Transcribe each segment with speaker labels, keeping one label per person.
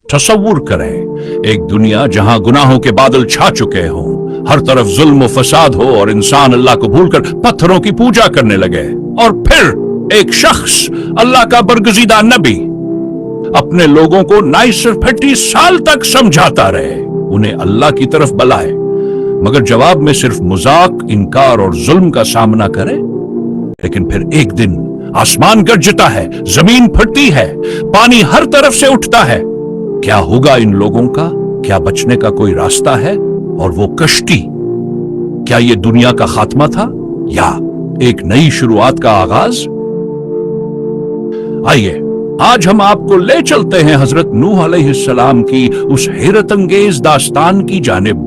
Speaker 1: तसव्वुर करें एक दुनिया जहां गुनाहों के बादल छा चुके हों, हर तरफ जुल्म और फसाद हो और इंसान अल्लाह को भूलकर पत्थरों की पूजा करने लगे, और फिर एक शख्स अल्लाह का बरगजीदा नबी अपने लोगों को 930 साल तक समझाता रहे, उन्हें अल्लाह की तरफ बुलाए, मगर जवाब में सिर्फ मजाक, इनकार और जुल्म का सामना करे। लेकिन फिर एक दिन आसमान गरजता है, जमीन फटती है, पानी हर तरफ से उठता है। क्या होगा इन लोगों का? क्या बचने का कोई रास्ता है? और वो कश्ती, क्या ये दुनिया का खात्मा था या एक नई शुरुआत का आगाज? आइए आज हम आपको ले चलते हैं हजरत नूह अलैहिस्सलाम की उस हैरत अंगेज दास्तान की जानिब,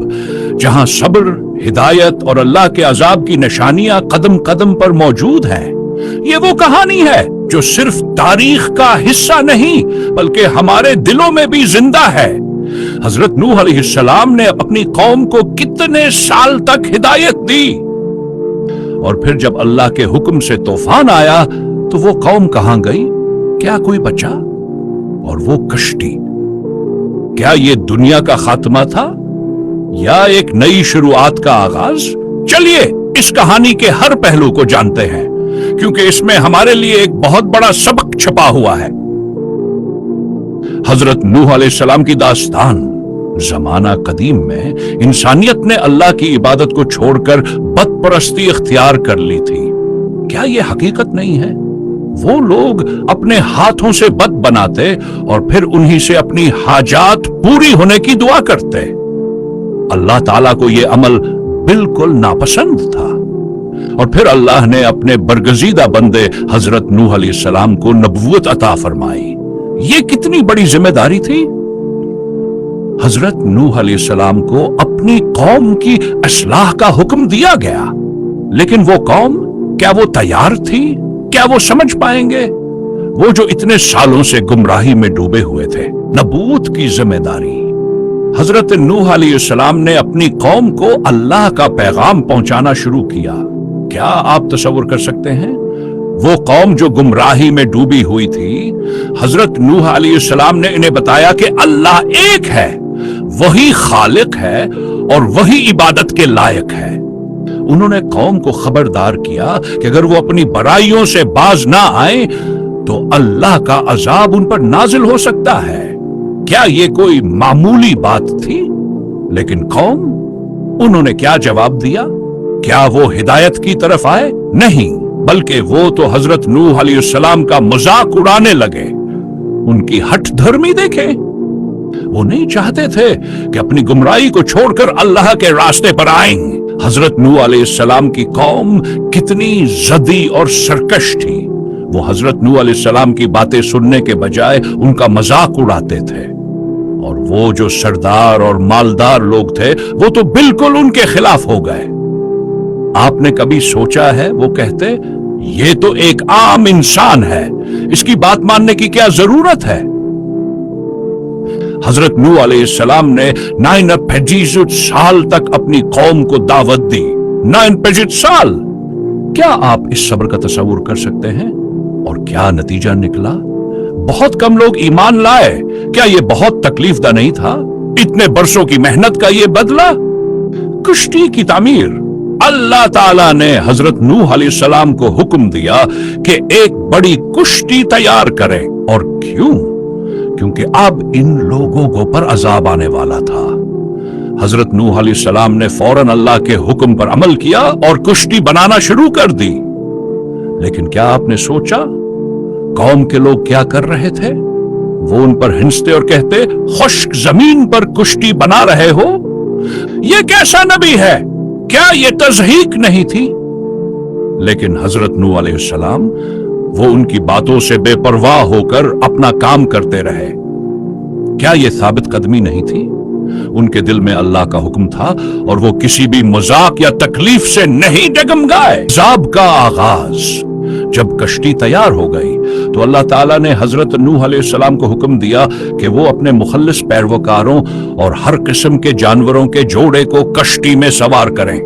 Speaker 1: जहां सब्र, हिदायत और अल्लाह के अजाब की निशानियां कदम कदम पर मौजूद हैं। ये वो कहानी है जो सिर्फ तारीख का हिस्सा नहीं बल्कि हमारे दिलों में भी जिंदा है। हजरत नूह अलैहिस्सलाम ने अपनी कौम को कितने साल तक हिदायत दी, और फिर जब अल्लाह के हुक्म से तूफान आया तो वो कौम कहां गई? क्या कोई बचा? और वो कश्ती, क्या ये दुनिया का खात्मा था या एक नई शुरुआत का आगाज? चलिए इस कहानी के हर पहलू को जानते हैं, क्योंकि इसमें हमारे लिए एक बहुत बड़ा सबक छुपा हुआ है। हजरत नूह अलैहिस्सलाम की दास्तान, जमाना कदीम में इंसानियत ने अल्लाह की इबादत को छोड़कर बदपरस्ती इख्तियार कर ली थी। क्या यह हकीकत नहीं है? वो लोग अपने हाथों से बत बनाते और फिर उन्हीं से अपनी हाजात पूरी होने की दुआ करते। अल्लाह ताला को यह अमल बिल्कुल नापसंद था, और फिर अल्लाह ने अपने बरगजीदा बंदे हजरत नूह अलैहिस्सलाम को नबूवत अता फरमाई। ये कितनी बड़ी जिम्मेदारी थी। हजरत नूह अलैहिस्सलाम को अपनी कौम की इस्लाह का हुक्म दिया गया, लेकिन वो कौम, क्या वो तैयार थी? क्या वो समझ पाएंगे? वो जो इतने सालों से गुमराही में डूबे हुए थे। नबूवत की जिम्मेदारी। हजरत नूह अलैहिस्सलाम ने अपनी कौम को अल्लाह का पैगाम पहुंचाना शुरू किया। क्या आप तसव्वुर कर सकते हैं? वो कौम जो गुमराही में डूबी हुई थी, हजरत नूह अलैहिस्सलाम ने इन्हें बताया कि अल्लाह एक है, वही खालिक है और वही इबादत के लायक है। उन्होंने कौम को खबरदार किया कि अगर वो अपनी बुराइयों से बाज ना आए तो अल्लाह का अजाब उन पर नाजिल हो सकता है। क्या ये कोई मामूली बात थी? लेकिन कौम, उन्होंने क्या जवाब दिया? क्या वो हिदायत की तरफ आए? नहीं, बल्कि वो तो हजरत नूह अलैहिस्सलाम का मजाक उड़ाने लगे। उनकी हठ धर्मी देखे। वो नहीं चाहते थे कि अपनी गुमराही को छोड़कर अल्लाह के रास्ते पर आएं। हजरत नूह अलैहिस्सलाम की कौम कितनी जदी और सरकश थी। वो हजरत नूह अलैहिस्सलाम की बातें सुनने के बजाय उनका मजाक उड़ाते थे, और वो जो सरदार और मालदार लोग थे वो तो बिल्कुल उनके खिलाफ हो गए। आपने कभी सोचा है, वो कहते, ये तो एक आम इंसान है, इसकी बात मानने की क्या जरूरत है? हजरत नूह अलैहिस्सलाम ने 950 साल तक अपनी कौम को दावत दी। 950 साल! क्या आप इस सब्र का तस्वुर कर सकते हैं? और क्या नतीजा निकला? बहुत कम लोग ईमान लाए। क्या यह बहुत तकलीफदा नहीं था? इतने बरसों की मेहनत का यह बदला? कश्ती की तामीर। अल्लाह ताला ने हजरत नूह अलैहिस्सलाम को हुक्म दिया कि एक बड़ी कुश्ती तैयार करें। और क्यों? क्योंकि अब इन लोगों को पर अजाब आने वाला था। हजरत नूह अलैहिस्सलाम ने फौरन अल्लाह के हुक्म पर अमल किया और कुश्ती बनाना शुरू कर दी। लेकिन क्या आपने सोचा कौम के लोग क्या कर रहे थे? वो उन पर हिंसते और कहते, खुश्क जमीन पर कुश्ती बना रहे हो? ये कैसा नबी है? क्या ये तज़हीक नहीं थी? लेकिन हजरत नूह अलैहिस्सलाम, वो उनकी बातों से बेपरवाह होकर अपना काम करते रहे। क्या ये साबित कदमी नहीं थी? उनके दिल में अल्लाह का हुक्म था और वो किसी भी मजाक या तकलीफ से नहीं डगमगाए। अज़ाब का आगाज जब कश्ती तैयार हो गई तो अल्लाह ताला ने हजरत नूह अलैहिस्सलाम को हुक्म दिया कि वो अपने मुखल्लिस पैरवकारों और हर किस्म के जानवरों के जोड़े को कश्ती में सवार करें।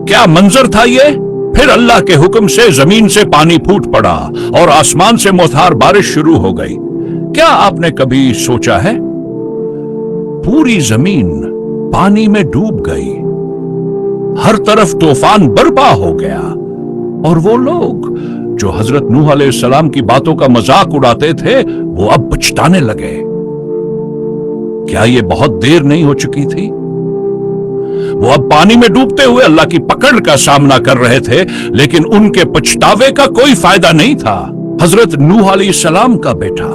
Speaker 1: क्या मंजर था ये? फिर अल्लाह के हुक्म से जमीन से पानी फूट पड़ा और आसमान से मुसहर बारिश शुरू हो गई। क्या आपने कभी सोचा है, पूरी जमीन पानी में डूब गई, हर तरफ तूफान बर्पा हो गया, और वो लोग जो हजरत नूह अलैहिस्सलाम की बातों का मजाक उड़ाते थे वो अब पछताने लगे। क्या ये बहुत देर नहीं हो चुकी थी? वो अब पानी में डूबते हुए अल्लाह की पकड़ का सामना कर रहे थे, लेकिन उनके पछतावे का कोई फायदा नहीं था। हजरत नूह अलैहिस्सलाम का बेटा,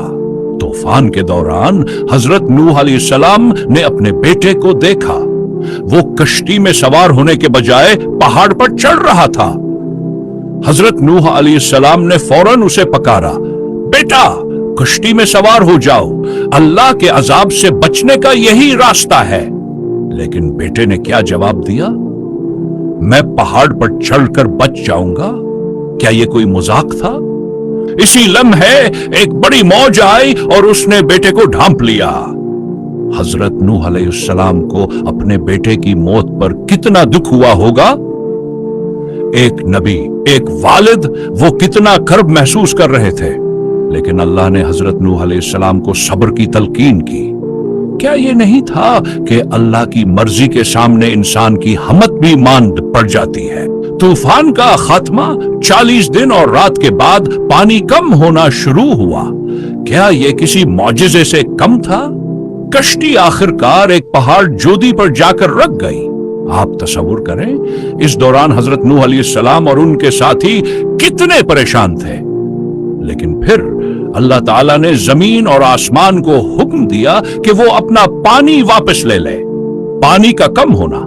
Speaker 1: तूफान के दौरान हजरत नूह अलैहिस्सलाम ने अपने बेटे को देखा। वो कश्ती में सवार होने के बजाय पहाड़ पर चढ़ रहा था। हजरत नूह अलैहिस्सलाम ने फौरन उसे पकारा, बेटा कश्ती में सवार हो जाओ, अल्लाह के अजाब से बचने का यही रास्ता है। लेकिन बेटे ने क्या जवाब दिया? मैं पहाड़ पर चढ़कर बच जाऊंगा? क्या यह कोई मजाक था? इसी लम्हे एक बड़ी मौज आई और उसने बेटे को ढांप लिया। हजरत नूह अलैहिस्सलाम को अपने बेटे की मौत पर कितना दुख हुआ होगा। एक नबी, एक वालिद, वो कितना कर्ब महसूस कर रहे थे, लेकिन अल्लाह ने हजरत नूह अलैहिस्सलाम को सब्र की तलकीन की। क्या ये नहीं था कि अल्लाह की मर्जी के सामने इंसान की हिम्मत भी मान पड़ जाती है। तूफान का खात्मा 40 दिन और रात के बाद पानी कम होना शुरू हुआ। क्या ये किसी मौजिजे से कम था? कश्ती आखिरकार एक पहाड़ जोदी पर जाकर रख गई। आप तसव्वुर करें, इस दौरान हजरत नूह अलैहिस्सलाम और उनके साथी कितने परेशान थे। लेकिन फिर अल्लाह ताला ने जमीन और आसमान को हुक्म दिया कि वो अपना पानी वापस ले ले, पानी का कम होना।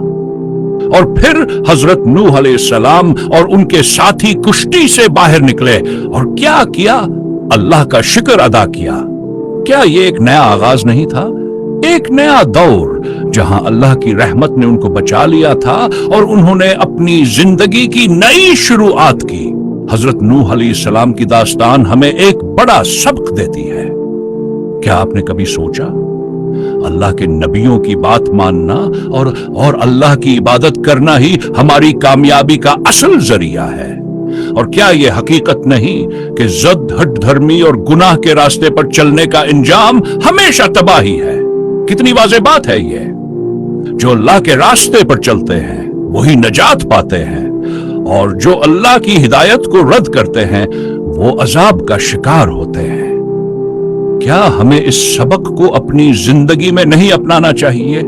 Speaker 1: और फिर हजरत नूह अलैहिस्सलाम और उनके साथी कुश्ती से बाहर निकले और क्या किया? अल्लाह का शुक्र अदा किया। क्या ये एक नया आगाज नहीं था? एक नया दौर जहां अल्लाह की रहमत ने उनको बचा लिया था और उन्होंने अपनी जिंदगी की नई शुरुआत की। हजरत नूह अलैहिस्सलाम की दास्तान हमें एक बड़ा सबक देती है। क्या आपने कभी सोचा, अल्लाह के नबियों की बात मानना और अल्लाह की इबादत करना ही हमारी कामयाबी का असल जरिया है। और क्या यह हकीकत नहीं कि जद हट धर्मी और गुनाह के रास्ते पर चलने का इंजाम हमेशा तबाही है। कितनी वाज़ेह बात है ये। जो अल्लाह के रास्ते पर चलते हैं वही नजात पाते हैं, और जो अल्लाह की हिदायत को रद्द करते हैं वो अजाब का शिकार होते हैं। क्या हमें इस सबक को अपनी जिंदगी में नहीं अपनाना चाहिए?